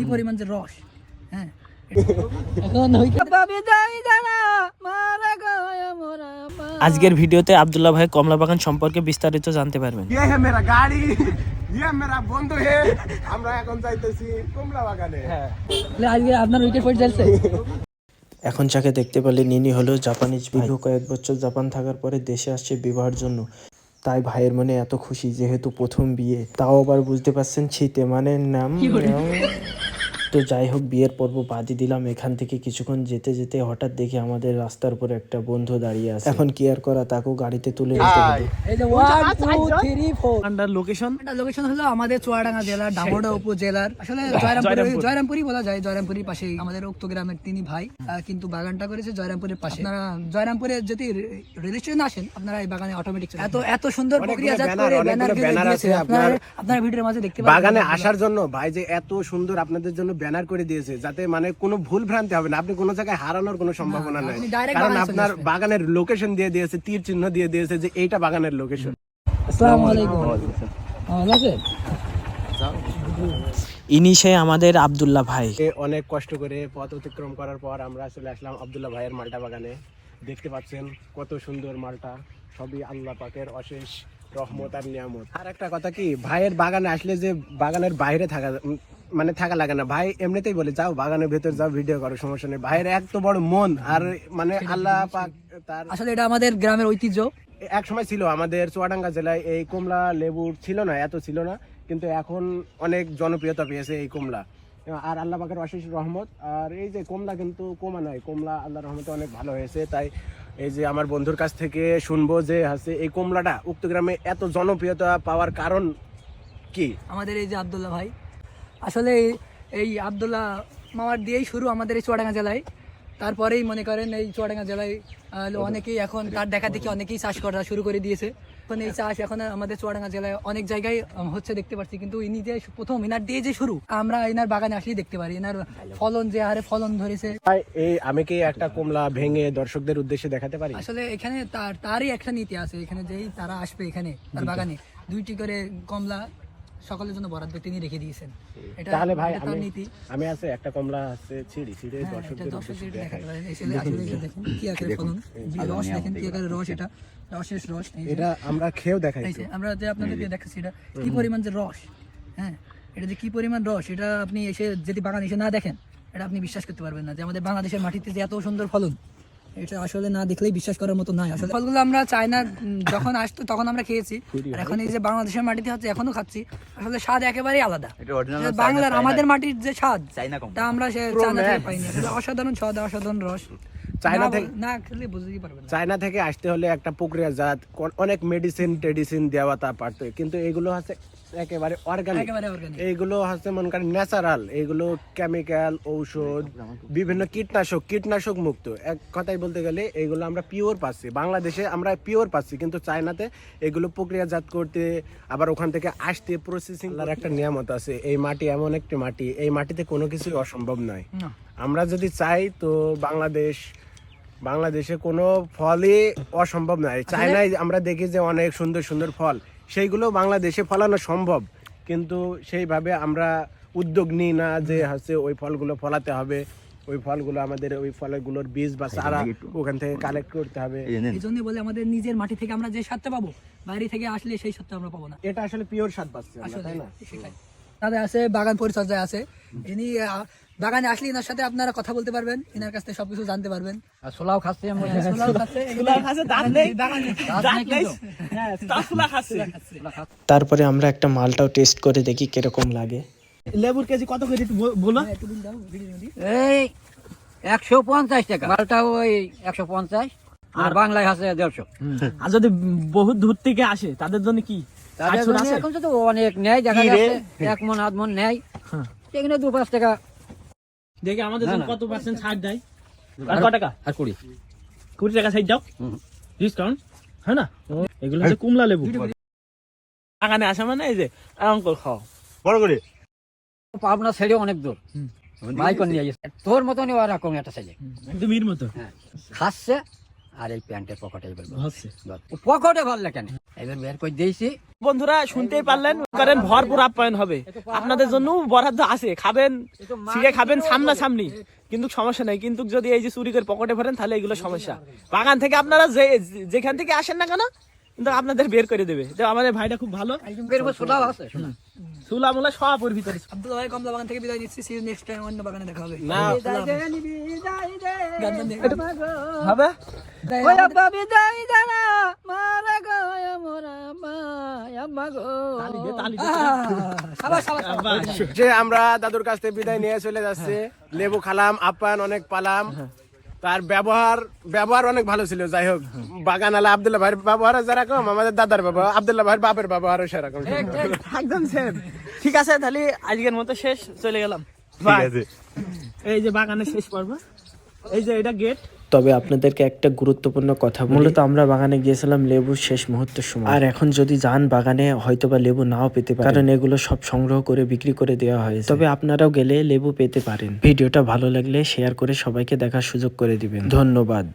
কি পরিমাণ যে রস। হ্যাঁ আজকের ভিডিওতে আব্দুল্লাহ ভাই কমলা বাগান সম্পর্কে বিস্তারিত জানতে পারবেন। আমরা এখন যাইতেছি কমলা বাগানে। আজকে আপনার উইকেট পয়েন্ট চলছে। এখন যাকে দেখতে পেলে ইনি হলো জাপানিজ ভাই। কয়েক বছর জাপান থাকার পরে দেশে আসছে বিবাহের জন্য। তাই ভাইয়ের মনে এত খুশি, যেহেতু প্রথম বিয়ে, তাও আবার বুঝতে পারছেন শীতে মানে নাম। তো যাই হোক, বিয়ের পর্ব বাদই দিলাম। এখান থেকে কিছুক্ষণ যেতে যেতে হঠাৎ দেখি আমাদের রাস্তার উপরে একটা বন্ধু দাঁড়িয়ে আছে। এখন কি আর করা, তাকেও গাড়িতে তুলে নিতে হবে। এই যে 1 2 3 4 আন্ডার লোকেশন, এটা লোকেশন হলো আমাদের চুয়াডাঙ্গা জেলার ডামোডা উপজেলার, আসলে জয়রামপুরই বলা যায়। জয়রামপুরের পাশেই আমাদের উক্ত গ্রামের তিনি ভাই, কিন্তু বাগানটা করেছে জয়রামপুরের পাশে। আপনারা জয়রামপুরে যদি রেল স্টেশন আসেন, আপনারা এই বাগানে অটোমেটিক এত সুন্দর প্রক্রিয়াজাত করে ব্যানার আছে। আপনারা ভিডিওর মাঝে দেখতে পাবেন। বাগানে আসার জন্য ভাই যে এত সুন্দর আপনাদের জন্য ব্যানার করে দিয়েছে, যাতে মানে কোনো ভুল ভ্রান্তি হবে না, আপনি কোনো জায়গায় হারানোর কোনো সম্ভাবনা নাই। কারণ আপনার বাগানের লোকেশন দিয়ে দিয়েছে, তীর চিহ্ন দিয়ে দিয়েছে যে এইটা বাগানের লোকেশন। আসসালামু আলাইকুম। ভালো আছেন? ইনি সে আমাদের আব্দুল্লাহ ভাই। অনেক কষ্ট করে পথ অতিক্রম করার পর আমরা চলে আসলাম আব্দুল্লাহ ভাইয়ের মালটা বাগানে। দেখতে পাচ্ছেন কত সুন্দর মালটা, সবই আল্লাহ পাকের অশেষ রহমত আর নিয়ামত। আর একটা কথা কি, ভাইয়ের বাগানে আসলে যে বাগানের বাইরে থাকা লাগে না। ভাই এমনিতেই বলে যাও বাগানের ভেতর যাও, ভিডিও করো, সমস্যা নেই। ভাইয়ের এত বড় মন, আর মানে আল্লাহ পাক তার। আসলে এটা আমাদের গ্রামের ঐতিহ্য। এক সময় ছিল আমাদের চুয়াডাঙ্গা জেলায় এই কমলা লেবু ছিল না, এত ছিল না, কিন্তু এখন অনেক জনপ্রিয়তা পেয়েছে এই কমলা। আর আল্লাহ পাকের অশেষ রহমত। আর এই যে কমলা কিন্তু কমা নয়, কমলা আল্লাহর রহমতে অনেক ভালো হয়েছে। তাই এই যে আমার বন্ধুর কাছ থেকে শুনবো যে আছে এই কমলাটা উক্ত গ্রামে এত জনপ্রিয়তা পাওয়ার কারণ কি। আমাদের এই যে আব্দুল্লাহ ভাই, আসলে এই আব্দুল্লাহ মামার দিয়েই শুরু আমাদের এই চুয়াডাঙ্গা জেলায়। তারপরেই মনে করেন এই চুয়াডাঙ্গা জেলায় অনেকেই এখন তার দেখা দেখি অনেকেই চাষ করা শুরু করে দিয়েছে। এখন এই চাষ এখন আমাদের চুয়াডাঙ্গা জেলায় অনেক জায়গায় হচ্ছে দেখতে পাচ্ছি, কিন্তু ইনি যে প্রথম ইনার দিয়ে যে শুরু, আমরা ইনার বাগানে আসলেই দেখতে পারি ইনার ফলন যে হারে ফলন ধরেছে। এই আমি কি একটা কমলা ভেঙে দর্শকদের উদ্দেশ্যে দেখাতে পারি? আসলে এখানে তারই একটা নীতি আছে। এখানে যেই তারা আসবে এখানে তার বাগানে 2টি করে কমলা সকলের জন্য বরাদ্দ তিনি রেখে দিয়েছেন। এটা তাহলে ভাই তার নীতি। আমি আছে একটা কমলা আছে ছিড়ি দর্শকদের উদ্দেশ্যে দেখাই। দেখেন কি আকারে ফলন, রস দেখেন কি আকারে রস, এটা রসের রস। এটা আমরা খেয়েও দেখাই। আমরা যে আপনাদেরকে দেখাচ্ছি এটা কি পরিমাণ যে রস। হ্যাঁ, এটা যে কি পরিমাণ রস, এটা আপনি এসে যদি বাগান এসে না দেখেন, এটা আপনি বিশ্বাস করতে পারবেন না যে আমাদের বাংলাদেশের মাটিতে যে এত সুন্দর ফলন, এটা আসলে না দেখলেই বিশ্বাস করার মতো নয়। আসলে ফলগুলো আমরা চায়না যখন আসতো তখন আমরা খেয়েছি, আর এখন এই যে বাংলাদেশের মাটিতে হচ্ছে এখনো খাচ্ছি, আসলে স্বাদ একেবারেই আলাদা। বাংলার আমাদের মাটির যে স্বাদ, তা আমরা চায়না থেকে পাইনি। অসাধারণ স্বাদ, অসাধারণ রস। চায়না থেকে আসতে হলে একটা প্রক্রিয়াজাত অনেক মেডিসিন দেওয়া তা পারতো, কিন্তু এগুলো হচ্ছে একেবারে অর্গানিক। এইগুলো হচ্ছে মনে করেন ন্যাচারাল। এইগুলো কেমিক্যাল, ঔষধ, বিভিন্ন কীটনাশক মুক্ত। এক কথাই বলতে গেলে এইগুলো আমরা পিওর পাচ্ছি, বাংলাদেশে আমরা পিওর পাচ্ছি, কিন্তু চায়নাতে এগুলো প্রক্রিয়াজাত করতে, আবার ওখান থেকে আসতে প্রসেসিং করার একটা নিয়ামত আছে। এই মাটি এমন একটি মাটি, এই মাটিতে কোনো কিছুই অসম্ভব নয়। আমরা যদি চাই তো বাংলাদেশে কোনো ফলই অসম্ভব নয়। চায়নায় আমরা দেখি যে অনেক সুন্দর সুন্দর ফল, সেইগুলো বাংলাদেশে ফলানো সম্ভব, কিন্তু সেইভাবে আমরা উদ্যোগ নিই না যে হচ্ছে ওই ফলগুলো ফলাতে হবে, ওই ফলগুলো আমাদের ওই ফলগুলোর বীজ বা চারা ওখান থেকে কালেক্ট করতে হবে। এই জন্য বলে আমাদের নিজের মাটি থেকে আমরা যে স্বাদটা পাবো, বাইরে থেকে আসলে সেই স্বাদটা আমরা পাবো না। এটা আসলে পিওর স্বাদ পাচ্ছি আমরা, তাই না? তাদের আছে বাগান পরিচর্যায় আছে, ইনি বাগানে আসলে এনার সাথে আপনারা কথা বলতে পারবেন, এনার কাছ থেকে সবকিছু জানতে পারবেন। আর সোলাও খাচ্ছে, তারপরে আমরা একটা মালটাও টেস্ট করে দেখি কিরকম লাগে। লেবুর কেজি কত করে বলো? এই 150 টাকা, মালটা ওই 150, আর বাংলায় আছে 150। আর যদি বহুত দূর থেকে আসে তাদের জন্য কি এখন তো অনেক নেয়, দেখা যাচ্ছে 1 মন 8 মন নেয়, এখানে 2-5 টাকা দেখে আমাদের জন্য কত পার্সেন্ট ছাড় দেয়? আর কত টাকা? আর 20 টাকা ছাড় দাও, ডিসকাউন্ট, হ্যাঁ না? এগুলো হচ্ছে কমলা লেবু। বাগানে আসা মানে এই যে অঙ্কল খাও বড় করে। পাবনা ছেড়ে অনেক দূর বাইক নিয়ে গেছে, তোর মতনই আর রকম একটা ছেলে, তুমির মতো খাচ্ছে আর এই প্যান্টের পকেটে হচ্ছে। পকেটে ভরলে কেন এবার বের করে দিয়েছি। বন্ধুরা শুনতেই পারলেন, করেন ভরপুর আপ্যায়ন হবে আপনাদের জন্য, বরাদ্দ আছে, খাবেন শিখে খাবেন সামনাসামনি, কিন্তু সমস্যা নাই। কিন্তু যদি এই যে চুরি করে পকেটে ভরেন তাহলে এগুলো সমস্যা। বাগান থেকে আপনারা যেখান থেকে আসেন না কেন কিন্তু আপনাদের বের করে দেবে। তো আমাদের ভাইটা খুব ভালো, বের করে সোলাও আছে, শোনা। চুলা মুলা সব ওর ভিতরে। আব্দুল ভাই কমলা বাগান থেকে বিদায় নিচ্ছি, see you next time, অন্য বাগানে দেখা হবে। না গান দিয়ে। হবে ওই আব্বা বিদায় জানা মারা গো মোরা মায় আম্মা গো। তালি সাবাস সাবাস। যে আমরা দাদুর কাছ থেকে বিদায় নিয়ে চলে যাচ্ছে, লেবু খালাম, আপ্যায়ন অনেক পালাম, তার ব্যবহার অনেক ভালো ছিল। যাই হোক, বাগান আলা আব্দুল্লাহ ভাইয়ের ব্যবহার যেরকম, আমাদের দাদার ব্যবহার, আব্দুল্লাহ ভাইয়ের বাপের ব্যবহারও সেরকম। একদম সেম। ঠিক আছে, তাহলে আজকের মতো শেষ, চলে গেলাম। এই যে বাগানের শেষ পর্ব, এই যে এটা গেট। তবে আপনাদেরকে একটা গুরুত্বপূর্ণ কথা বলি, মূলত আমরা বাগানে গিয়েছিলাম লেবুর শেষ মুহূর্তের সময়। আর এখন যদি যান বাগানে, হয়তোবা লেবু নাও পেতে পারেন, কারণ এগুলো সব সংগ্রহ করে বিক্রি করে দেওয়া হয়েছে। তবে আপনারাও গেলে লেবু পেতে পারেন। ভিডিওটা ভালো লাগলে শেয়ার করে সবাইকে দেখার সুযোগ করে দিবেন। ধন্যবাদ।